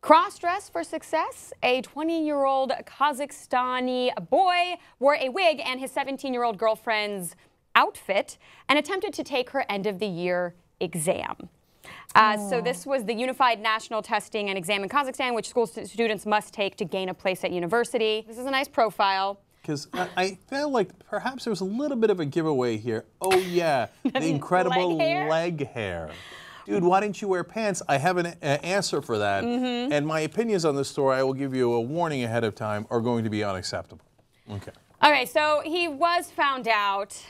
Cross-dress for success. A 20-year-old Kazakhstani boy wore a wig and his 17-year-old girlfriend's outfit and attempted to take her end-of-the-year exam. So this was the Unified National Testing and Exam in Kazakhstan, which school students must take to gain a place at university. This is a nice profile. Because I felt like perhaps there was a little bit of a giveaway here. Oh yeah, the incredible leg hair. Dude, why didn't you wear pants? I have an answer for that. And my opinions on this story, I will give you a warning ahead of time, are going to be unacceptable. Okay. Okay, so he was found out.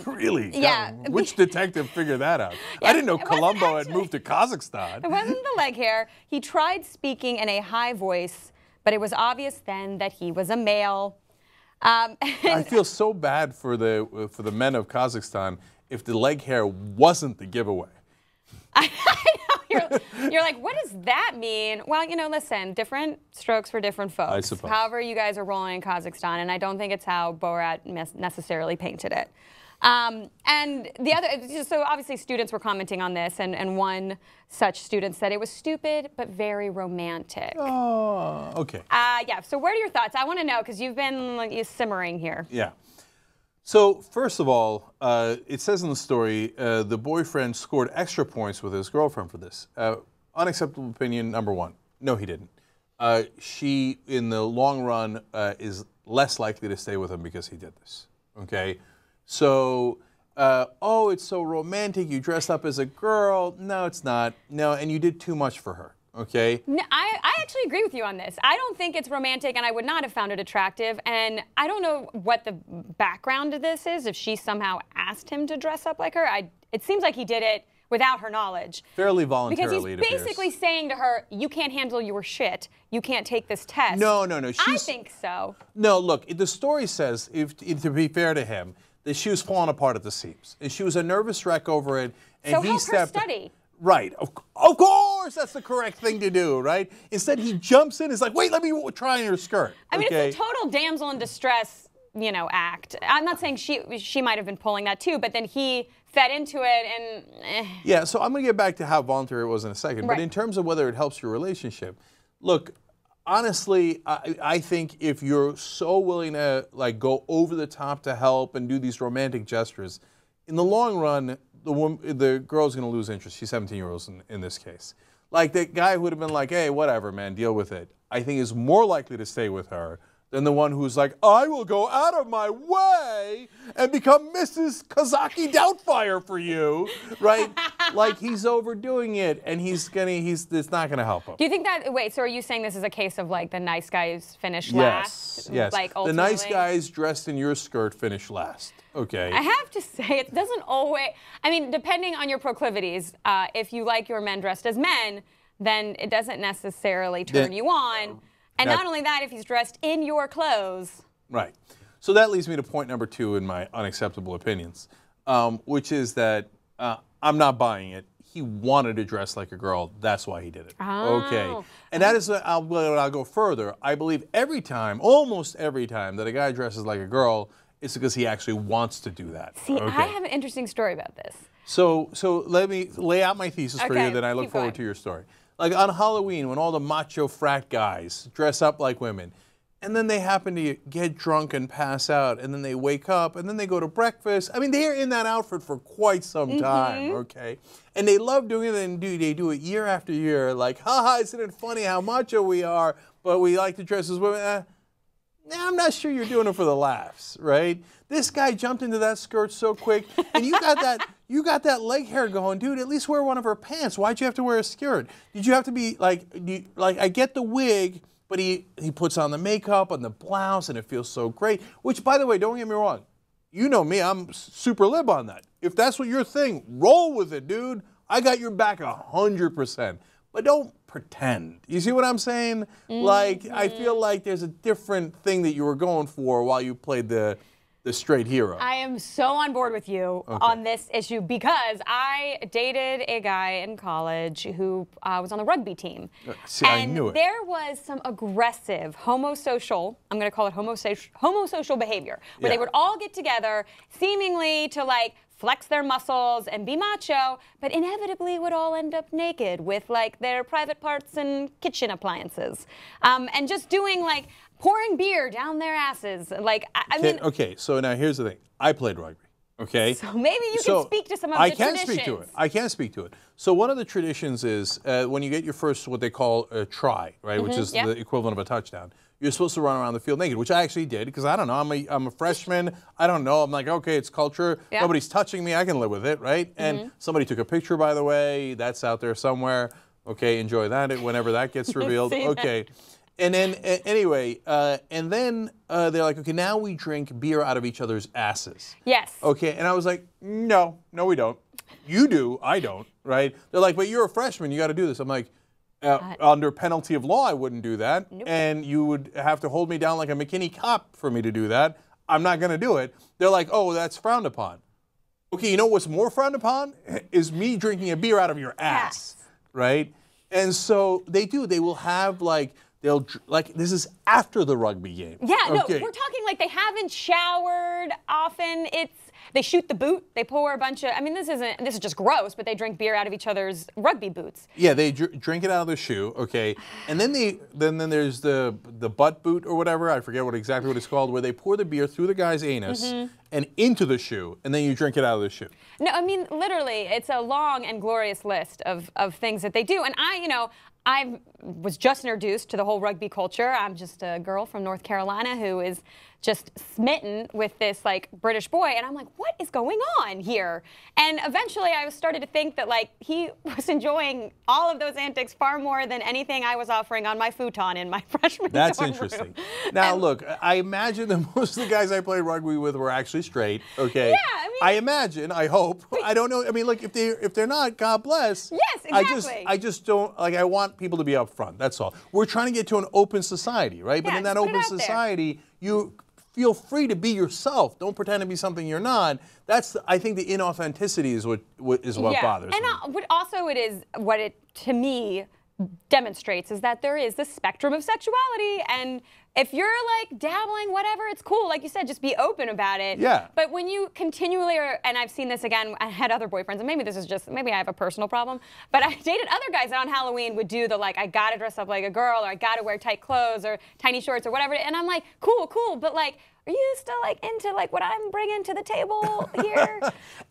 Really? Yeah. God, which detective figured that out? Yeah, I didn't know Columbo had moved to Kazakhstan. It wasn't the leg hair. He tried speaking in a high voice, but it was obvious then that he was a male. I feel so bad for the men of Kazakhstan if the leg hair wasn't the giveaway. I know. You're like, what does that mean? Well, you know, listen, different strokes for different folks. I suppose. However you guys are rolling in Kazakhstan, and I don't think it's how Borat necessarily painted it. And the other, so obviously students were commenting on this, and one such student said it was stupid but very romantic. Oh, okay. Yeah, so what are your thoughts? I want to know, because you've been like, simmering here. Yeah. So, first of all, it says in the story, the boyfriend scored extra points with his girlfriend for this. Unacceptable opinion number one. No, he didn't. She, in the long run, is less likely to stay with him because he did this. Okay? So, oh, it's so romantic. You dressed up as a girl. No, it's not. No, and you did too much for her. Okay? No, I actually agree with you on this. I don't think it's romantic, and I would not have found it attractive. And I don't know what the background of this is, if she somehow asked him to dress up like her. It seems like he did it without her knowledge. Fairly voluntarily, because he's basically saying to her, you can't handle your shit. You can't take this test. No. I think so. No, look, the story says, to be fair to him, that she was falling apart at the seams. And she was a nervous wreck over it. And so he help her stepped study. Right. Of course, that's the correct thing to do, right? Instead, he jumps in. He's like, wait, let me try on your skirt. I mean, it's a total damsel in distress, you know, act. I'm not saying she might have been pulling that too, but then he fed into it and. Yeah, so I'm going to get back to how voluntary it was in a second. Right. But in terms of whether it helps your relationship, look, honestly, I think if you're so willing to like go over the top to help and do these romantic gestures, in the long run, the girl's going to lose interest. She's 17 years old in this case. Like the guy who would have been like, hey, whatever, man, deal with it, I think is more likely to stay with her than the one who's like, I will go out of my way and become Mrs. Kazaki Doubtfire for you, right? Like he's overdoing it, and it's not gonna help him. Do you think that? Wait, so are you saying this is a case of like the nice guys finish last? Yes. Like the nice guys dressed in your skirt finish last. Okay. I have to say, it doesn't always. I mean, depending on your proclivities, if you like your men dressed as men, then it doesn't necessarily turn you on. And not only that, if he's dressed in your clothes. Right. So that leads me to point number two in my unacceptable opinions, which is that I'm not buying it. He wanted to dress like a girl. That's why he did it. Oh. Okay. And that is, I'll go further. I believe almost every time that a guy dresses like a girl, it's because he actually wants to do that. See, I have an interesting story about this. So let me lay out my thesis for you, then I look forward to your story. Like on Halloween, when all the macho frat guys dress up like women, and then they happen to get drunk and pass out, and then they wake up, and then they go to breakfast. I mean, they're in that outfit for quite some time, okay? And they love doing it, and they do it year after year, like, haha, isn't it funny how macho we are, but we like to dress as women. I'm not sure you're doing it for the laughs, right? This guy jumped into that skirt so quick, and you got that leg hair going, dude. At least wear one of her pants. Why'd you have to wear a skirt? Did you have to be like, I get the wig, but he puts on the makeup and the blouse, and it feels so great. Which, by the way, don't get me wrong. You know me, I'm super lib on that. If that's what your thing, roll with it, dude. I got your back 100%. But don't pretend. You see what I'm saying? Like, I feel like there's a different thing that you were going for while you played the straight hero. I am so on board with you on this issue because I dated a guy in college who was on the rugby team. See, I knew it. There was some aggressive homosocial, I'm going to call it homosocial behavior, where they would all get together seemingly to like flex their muscles and be macho, but inevitably would all end up naked with like their private parts and kitchen appliances. And just doing like pouring beer down their asses. Like, I mean. Okay, so now here's the thing. I played rugby. Okay. So maybe you can speak to some of the traditions. I can speak to it. I can speak to it. So one of the traditions is when you get your first what they call a try, right, which is the equivalent of a touchdown. You're supposed to run around the field naked, which I actually did because I don't know. I'm a freshman. I don't know. I'm like, okay, it's culture. Yeah. Nobody's touching me. I can live with it, right? And somebody took a picture, by the way. That's out there somewhere. Okay, enjoy that whenever that gets revealed. Okay. And then, anyway, and then they're like, okay, now we drink beer out of each other's asses. Yes. Okay, and I was like, no, we don't. You do, I don't, right? They're like, but you're a freshman, you got to do this. I'm like, under penalty of law, I wouldn't do that. Nope. And you would have to hold me down like a McKinney cop for me to do that. I'm not going to do it. They're like, oh, that's frowned upon. Okay, you know what's more frowned upon? Is me drinking a beer out of your ass, right? And so they do. They will have like, this is after the rugby game. Yeah, okay. No, we're talking like they haven't showered often. They shoot the boot. They pour a bunch of. I mean, this is just gross. But they drink beer out of each other's rugby boots. Yeah, they drink it out of the shoe. Okay, and then then there's the butt boot or whatever. I forget exactly what it's called, where they pour the beer through the guy's anus and into the shoe, and then you drink it out of the shoe. No, I mean literally, it's a long and glorious list of things that they do, and I was just introduced to the whole rugby culture. I'm just a girl from North Carolina who is just smitten with this like British boy, and I'm like, what is going on here? And eventually I started to think that like he was enjoying all of those antics far more than anything I was offering on my futon in my freshman That's dorm interesting. room. Now look, I imagine that most of the guys I played rugby with were actually straight. Okay. Yeah, I imagine, I hope. I don't know. I mean, look, if they're not, God bless. Yes, exactly. I just don't like. I want people to be upfront. That's all. We're trying to get to an open society, right? But in that open society, you feel free to be yourself. Don't pretend to be something you're not. I think the inauthenticity is what bothers me. And what also to me demonstrates is that there is this spectrum of sexuality, and if you're like dabbling, whatever, it's cool. Like you said, just be open about it. Yeah. But when you continually and I've seen this again, I had other boyfriends, and maybe I have a personal problem, but I dated other guys that on Halloween would do the like, I gotta dress up like a girl, or I gotta wear tight clothes or tiny shorts or whatever, and I'm like, cool, but like, are you still like into like what I'm bringing to the table here?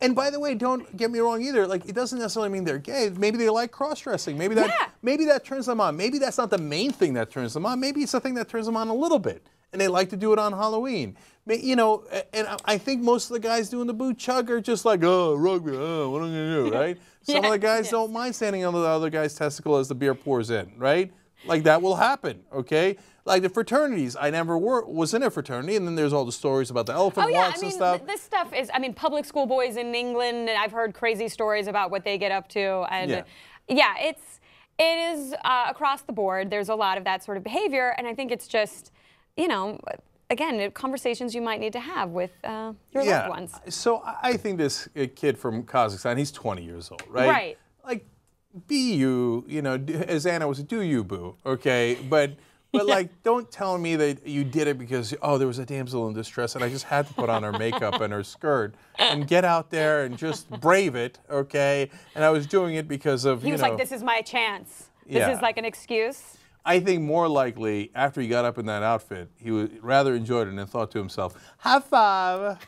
And by the way, don't get me wrong either. Like, it doesn't necessarily mean they're gay. Maybe they like cross-dressing. Maybe that turns them on. Maybe that's not the main thing that turns them on. Maybe it's the thing that turns them on a little bit, and they like to do it on Halloween. You know, and I think most of the guys doing the boot chug are just like, oh, rugby, oh, what am I gonna do, right? Some of the guys don't mind standing on the other guy's testicle as the beer pours in, right? Like, that will happen, okay? Like the fraternities, I never was in a fraternity, and then there's all the stories about the elephant walks and stuff. This stuff is, public school boys in England, and I've heard crazy stories about what they get up to, and it is across the board. There's a lot of that sort of behavior, and I think it's just, again, conversations you might need to have with your loved ones. So I think this kid from Kazakhstan, he's 20 years old, right? Right. Like, be you, as Anna was, do you, boo, okay? But like, don't tell me that you did it because, there was a damsel in distress and I just had to put on her makeup and her skirt and get out there and just brave it, okay? And I was doing it because of, He was like, this is my chance. This is like an excuse. I think more likely, after he got up in that outfit, he rather enjoyed it and thought to himself, high five.